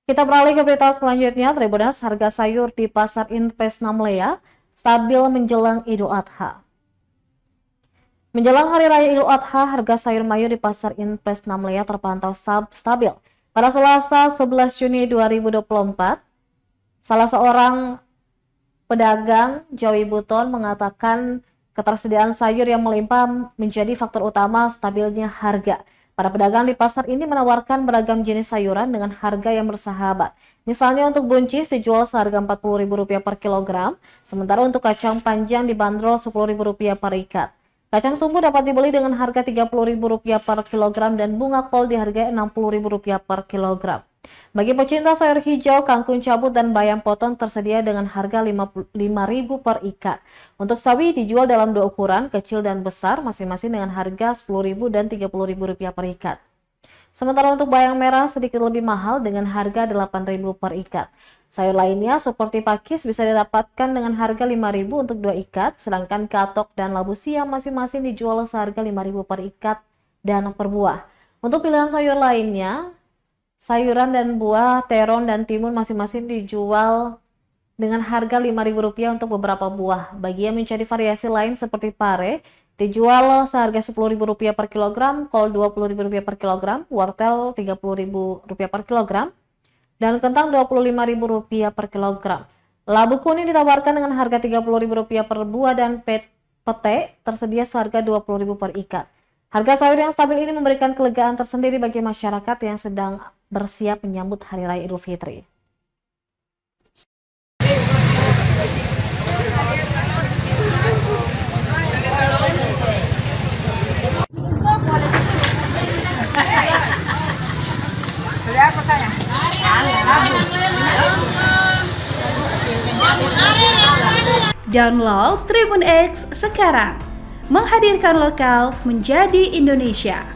Kita beralih ke berita selanjutnya. Tribuners, harga sayur di Pasar Invest Namlea stabil menjelang Idul Adha. Menjelang Hari Raya Idul Adha, harga sayur mayur di Pasar Invest Namlea terpantau stabil. Pada Selasa 11 Juni 2024, salah seorang pedagang Jawi Buton mengatakan ketersediaan sayur yang melimpah menjadi faktor utama stabilnya harga. Para pedagang di pasar ini menawarkan beragam jenis sayuran dengan harga yang bersahabat. Misalnya untuk buncis dijual seharga Rp40.000 per kilogram, sementara untuk kacang panjang dibanderol Rp10.000 per ikat. Kacang tumbuh dapat dibeli dengan harga Rp30.000 per kilogram dan bunga kol dihargai Rp60.000 per kilogram. Bagi pecinta sayur hijau, kangkung cabut dan bayam potong tersedia dengan harga Rp5.000 per ikat. Untuk sawi dijual dalam dua ukuran, kecil dan besar, masing-masing dengan harga Rp10.000 dan Rp30.000 per ikat. Sementara untuk bayam merah sedikit lebih mahal dengan harga Rp8.000 per ikat. Sayur lainnya seperti pakis bisa didapatkan dengan harga Rp5.000 untuk 2 ikat, sedangkan katok dan labu siam masing-masing dijual seharga Rp5.000 per ikat dan per buah. Untuk pilihan sayur lainnya, sayuran dan buah, terong dan timun masing-masing dijual dengan harga Rp5.000 untuk beberapa buah. Bagi yang mencari variasi lain seperti pare, dijual seharga Rp10.000 per kilogram, kol Rp20.000 per kilogram, wortel Rp30.000 per kilogram, dan kentang Rp25.000 per kilogram. Labu kuning ditawarkan dengan harga Rp30.000 per buah dan pete tersedia seharga Rp20.000 per ikat. Harga sayur yang stabil ini memberikan kelegaan tersendiri bagi masyarakat yang sedang bersiap menyambut Hari Raya Idul Fitri. Download Tribun X sekarang, menghadirkan lokal menjadi Indonesia.